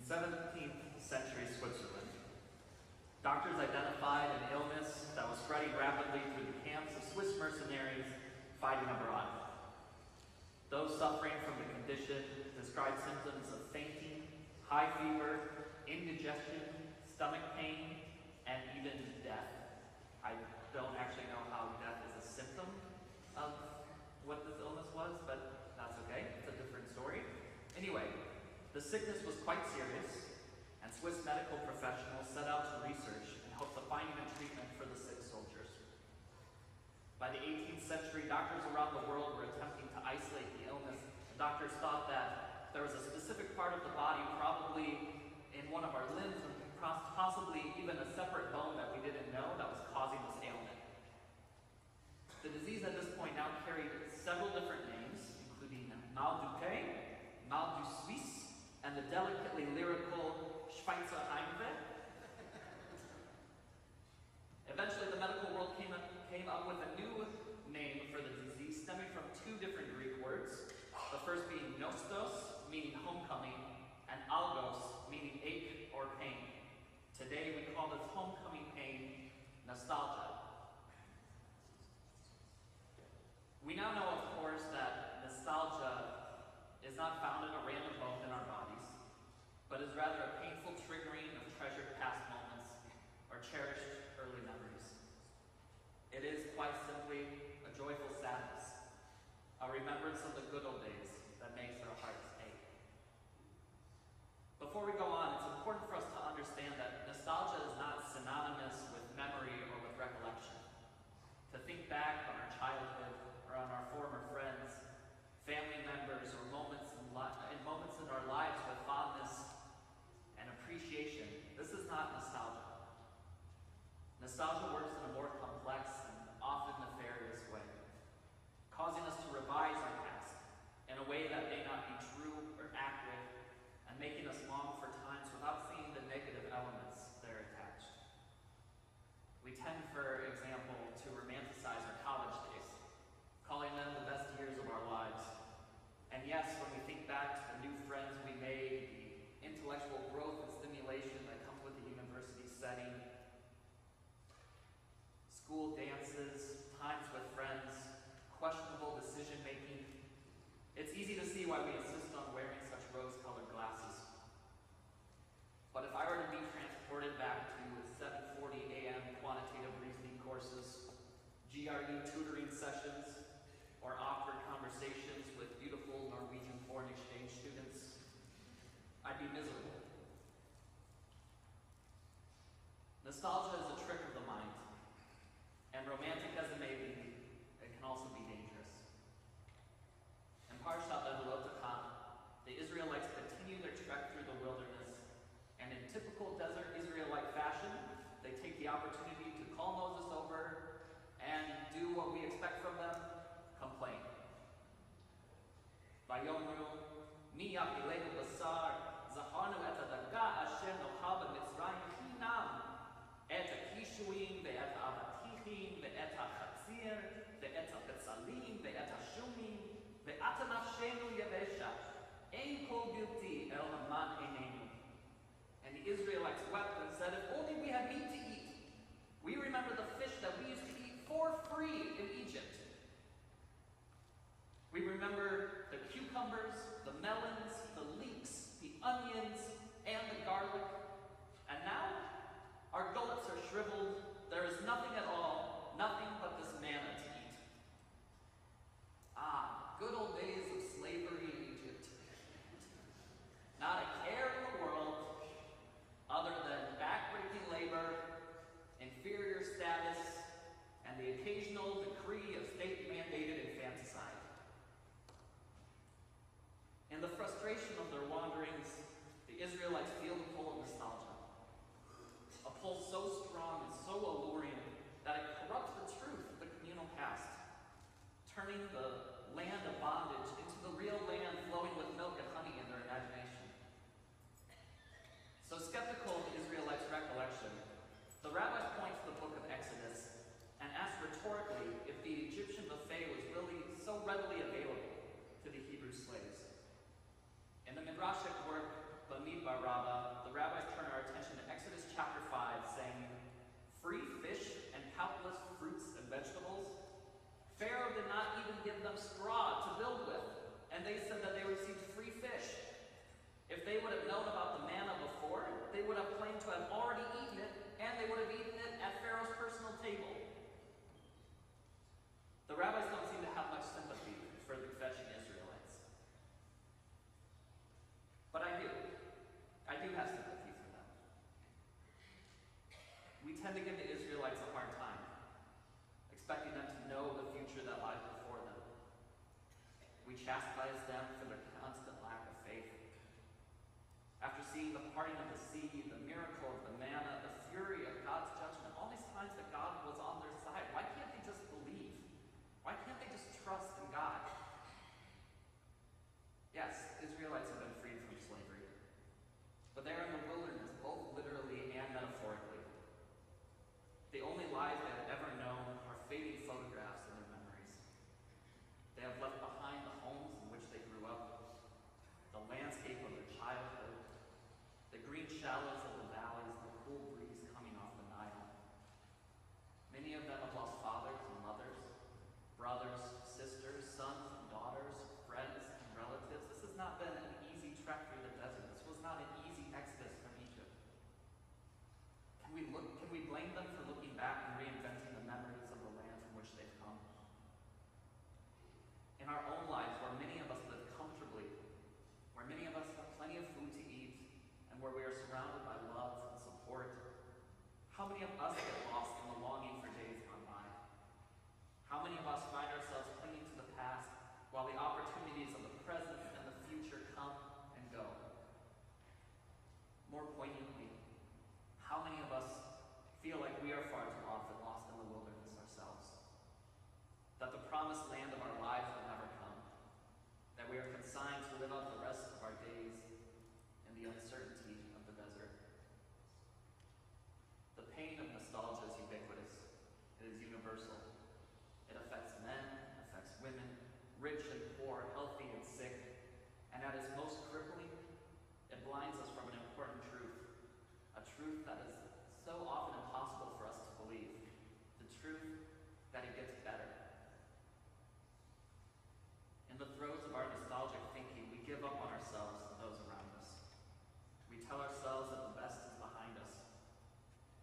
17th century Switzerland, doctors identified an illness that was spreading rapidly through the camps of Swiss mercenaries fighting abroad. Those suffering from the condition described symptoms of fainting, high fever, indigestion, stomach pain, and even death. I don't actually know how death is a symptom of what this illness was, but that's okay. It's a different story. Anyway, the sickness was quite serious, and Swiss medical professionals set out to research in hopes of finding a treatment for the sick soldiers. By the 18th century, doctors around the world were attempting to isolate the illness, and doctors thought that there was a specific part of the body, probably in one of our limbs, and possibly even a separate bone that we didn't know, that was causing this ailment. The disease at this point now carried several different names, including mal du pays, mal du Suisse, and the delicately lyrical Schweizer Heimweh. Eventually, the medical world came up with a new name for the disease, stemming from two different Greek words. The first being nostos, meaning homecoming, and algos, meaning ache or pain. Today, we call this homecoming pain nostalgia. We now know, of course, that nostalgia is not found in a random bone in our bodies, but is rather a painful triggering of treasured past moments or cherished early memories. It is quite simply a joyful sadness, a remembrance of the good old days that makes our hearts ache. Before we go on, it's important for us to understand that nostalgia is not synonymous with memory or with recollection. To think back on our childhood or on our former friends, family members, or moments in our lives with fondness and appreciation, this is not nostalgia. Nostalgia works in a more complex and often nefarious way, causing us to revise our past in a way that may not be true or accurate, and making us long for times without seeing the negative elements that are attached. We tend, for example, to romanticize our college days, calling them the best years of our lives. And yes, when we think back to the new friends we made, the intellectual growth and stimulation that comes with the university setting, school dances, times with friends, questionable decision-making, it's easy to see why we insist on wearing such rose-colored glasses. But if I were to be transported back to 7:40 a.m. quantitative reasoning courses, GRE tutoring sessions, or awkward conversations with beautiful Norwegian foreign exchange students, I'd be miserable. Nostalgia is a trick of the mind, and romantic as it may be, it can also be dangerous. In Parashat B'HaAlot'Kha, the Israelites continue their trek through the wilderness, and in typical desert Israelite fashion, they take the opportunity to call Moses over and do what we expect from them: complain. Vayomru, mi yapilenu basar, zacharnu et hadaga asher nocha b'Mitzrayim chinam, et hakishuim ve'et ha'avatichim ve'et ha'chatzir ve'et ha'petzalim ve'et ha'shumim ve'at nafshenu yevesha, ein kol bilti el haman einenu. And the Israelites wept and said, if only we had meat to eat. We remember the fish that we used to eat for free in Egypt. We remember the cucumbers, the melons, the leeks, the onions, and the garlic. And now, our gullets are shriveled. There is nothing at all, nothing but this manna to eat. Ah, good old days of slavery in Egypt. Not a care in the world other than backbreaking labor, inferior status, and the occasional decree of state-mandated infanticide. In the frustration of their wanderings, the Israelites feel the pull of nostalgia. A pull so strong and so alluring that it corrupts the truth of the communal past, turning the land of bondage into the real land flowing with milk and honey in their imagination. So skeptical of the Israelites' recollection, the rabbis point to the book of Exodus and ask rhetorically if the Egyptian buffet was really so readily available to the Hebrew slaves. In the Midrashic work Bamidbar Rabbah, tend to give the Israelites a hard time, expecting them to know the future that lies before them. We chastise them for their constant lack of faith. After seeing the parting of the sea, the miracle of the manna, the fury of God's judgment, all these times that God was on their side, why can't they just believe? Why can't they just trust in God? Yes, Israelites have been freed from slavery, but they are in the wilderness, both literally and metaphorically. The only lives they have ever known are fading photographs in their memories. They have left behind the homes in which they grew up, the landscape of their childhood, the green shallows of the valleys, the cool breeze coming off the Nile. Many of them have lost fathers and mothers, brothers, sisters, sons and daughters, friends and relatives. This has not been an easy trek through the desert. This was not an easy exodus from Egypt. Can we blame them for looking back and reinventing the memories of the land from which they've come? In our own lives, where many of us live comfortably, where many of us have plenty of food to eat, and where we are surrounded by love and support, how many of us get lost in the longing for days gone by? How many of us find ourselves clinging to the past while the opportunities of the present and the future come and go? More poignantly, how many of us feel like we are far too often lost in the wilderness ourselves? That the promised land of our lives will never come, that we are consigned to live out the rest of our days in the uncertainty of the desert. The pain of nostalgia is ubiquitous. It is universal. It affects men, affects women, rich and poor, healthy and sick, and at its most crippling, it blinds us from an important truth, a truth that is so often impossible for us to believe, the truth that it gets better. In the throes of our nostalgic thinking, we give up on ourselves and those around us. We tell ourselves that the best is behind us.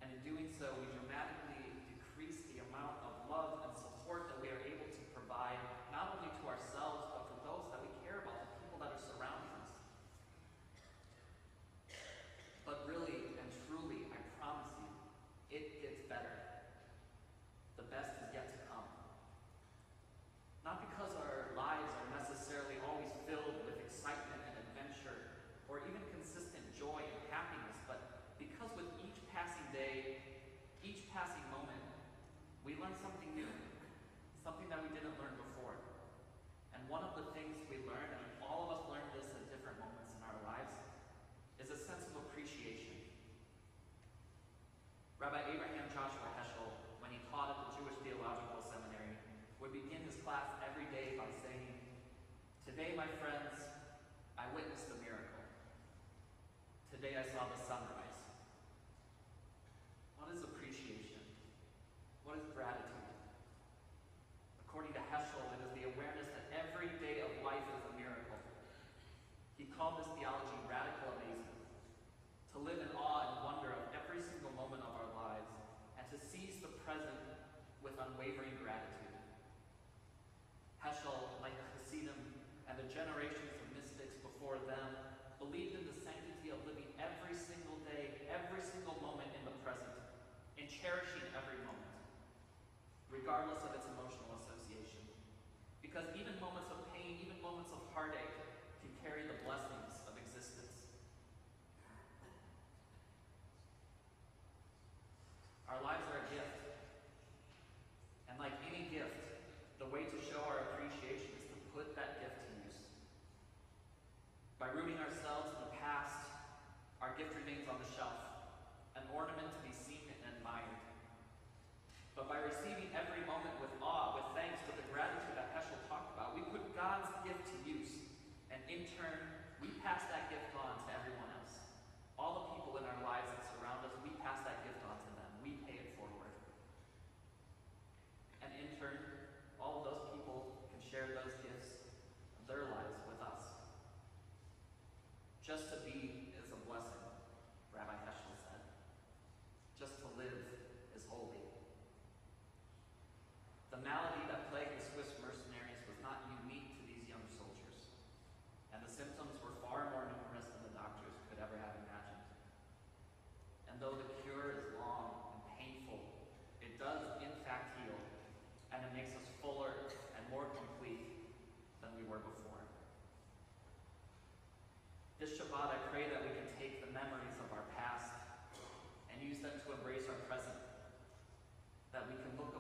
And in doing so, we dramatically decrease the amount of love and support that we are able to provide, not only to ourselves, but to those that we care about, the people that are surrounding us. But really and truly, I promise you, it gets better. The best is yet to come. Not because our lives are necessarily always filled with excitement and adventure, or even consistent joy and happiness, but because with each passing day, each passing moment, we learn something new, something that we didn't learn before. And one of the things we learn, and all of us learn this at different moments in our lives, is a sense of appreciation. Rabbi Abraham Joshua Heschel, when he taught at the Jewish Theological Seminary, would begin his class every day by saying, "Today, my friends, I witnessed a miracle. Today I saw the sunrise." What is appreciation? What is gratitude? According to Heschel, it is the awareness that every day of life is a miracle. He called this theology radical amazement, to live in awe and wonder of every single moment of our lives, and to seize the present with unwavering gratitude. Heschel, like the Hasidim and the generations of mystics before them, believed in the sanctity of living every single day, every single moment in the present, in cherishing every moment, regardless of its emotional association. Because even moments of pain, even moments of heartache, can carry the blessings of existence. Our lives are a gift. And like any gift, the way to show our appreciation is to put that gift to use. By rooting ourselves in the past, our gift remains on the shelf, an ornament to be seen and admired. But by receiving every moment with awe, with thanks, with the gratitude that Heschel talked about, we put God's gift to use, and in turn, we pass that gift on to everyone else. All the people in our lives that surround us, we pass that gift on to them. We pay it forward. And in turn, all of those people can share those gifts of their lives with us. Just to be is a blessing, Rabbi Heschel said. Just to live is holy. The malady that plagued the Swiss mercenaries was not unique to these young soldiers, and the symptoms were far more numerous than the doctors could ever have imagined. And though the cure is long and painful, This Shabbat, I pray that we can take the memories of our past and use them to embrace our present, that we can look